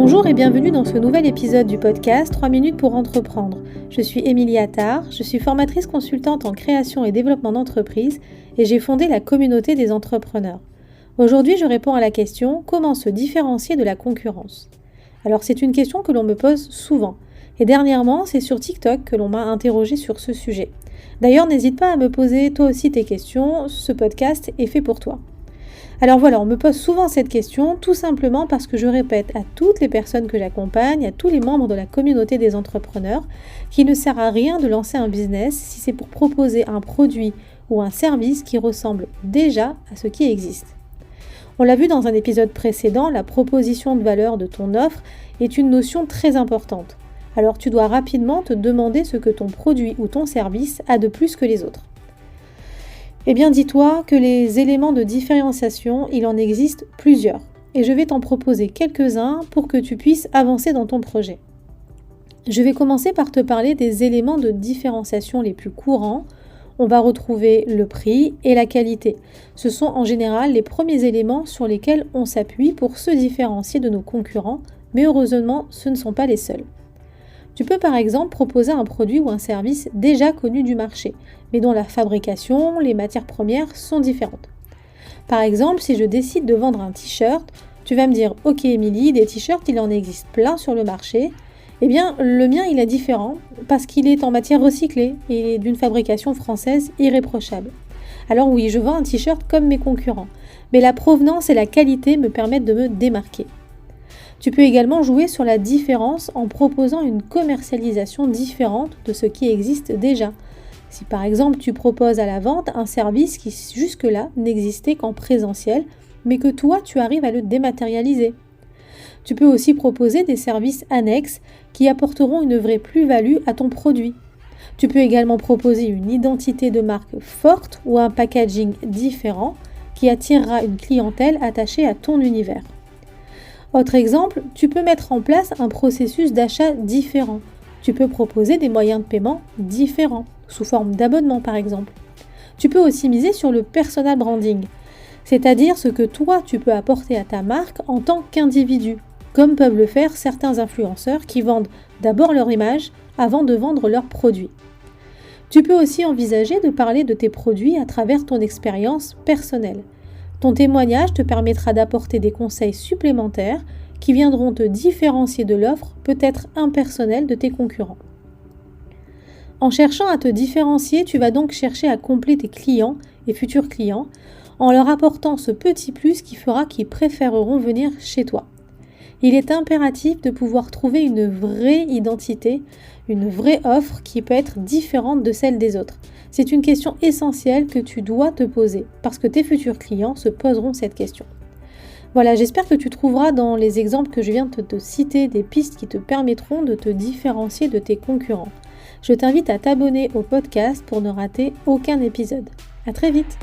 Bonjour et bienvenue dans ce nouvel épisode du podcast 3 minutes pour entreprendre. Je suis Émilie Attard, je suis formatrice consultante en création et développement d'entreprise et j'ai fondé la communauté des entrepreneurs. Aujourd'hui, je réponds à la question « Comment se différencier de la concurrence ?» Alors c'est une question que l'on me pose souvent et dernièrement, c'est sur TikTok que l'on m'a interrogé sur ce sujet. D'ailleurs, n'hésite pas à me poser toi aussi tes questions, ce podcast est fait pour toi. Alors voilà, on me pose souvent cette question tout simplement parce que je répète à toutes les personnes que j'accompagne, à tous les membres de la communauté des entrepreneurs, qu'il ne sert à rien de lancer un business si c'est pour proposer un produit ou un service qui ressemble déjà à ce qui existe. On l'a vu dans un épisode précédent, la proposition de valeur de ton offre est une notion très importante. Alors tu dois rapidement te demander ce que ton produit ou ton service a de plus que les autres. Eh bien, dis-toi que les éléments de différenciation, il en existe plusieurs. Et je vais t'en proposer quelques-uns pour que tu puisses avancer dans ton projet. Je vais commencer par te parler des éléments de différenciation les plus courants. On va retrouver le prix et la qualité. Ce sont en général les premiers éléments sur lesquels on s'appuie pour se différencier de nos concurrents, mais heureusement, ce ne sont pas les seuls. Tu peux par exemple proposer un produit ou un service déjà connu du marché, mais dont la fabrication, les matières premières sont différentes. Par exemple, si je décide de vendre un t-shirt, tu vas me dire « Ok Émilie, des t-shirts, il en existe plein sur le marché. » Eh bien, le mien, il est différent parce qu'il est en matière recyclée et d'une fabrication française irréprochable. Alors oui, je vends un t-shirt comme mes concurrents, mais la provenance et la qualité me permettent de me démarquer. Tu peux également jouer sur la différence en proposant une commercialisation différente de ce qui existe déjà. Si par exemple tu proposes à la vente un service qui jusque-là n'existait qu'en présentiel, mais que toi tu arrives à le dématérialiser. Tu peux aussi proposer des services annexes qui apporteront une vraie plus-value à ton produit. Tu peux également proposer une identité de marque forte ou un packaging différent qui attirera une clientèle attachée à ton univers. Autre exemple, tu peux mettre en place un processus d'achat différent. Tu peux proposer des moyens de paiement différents, sous forme d'abonnement par exemple. Tu peux aussi miser sur le personal branding, c'est-à-dire ce que toi tu peux apporter à ta marque en tant qu'individu, comme peuvent le faire certains influenceurs qui vendent d'abord leur image avant de vendre leurs produits. Tu peux aussi envisager de parler de tes produits à travers ton expérience personnelle. Ton témoignage te permettra d'apporter des conseils supplémentaires qui viendront te différencier de l'offre peut-être impersonnelle de tes concurrents. En cherchant à te différencier, tu vas donc chercher à combler tes clients et futurs clients en leur apportant ce petit plus qui fera qu'ils préféreront venir chez toi. Il est impératif de pouvoir trouver une vraie identité, une vraie offre qui peut être différente de celle des autres. C'est une question essentielle que tu dois te poser parce que tes futurs clients se poseront cette question. Voilà, j'espère que tu trouveras dans les exemples que je viens de te citer des pistes qui te permettront de te différencier de tes concurrents. Je t'invite à t'abonner au podcast pour ne rater aucun épisode. À très vite!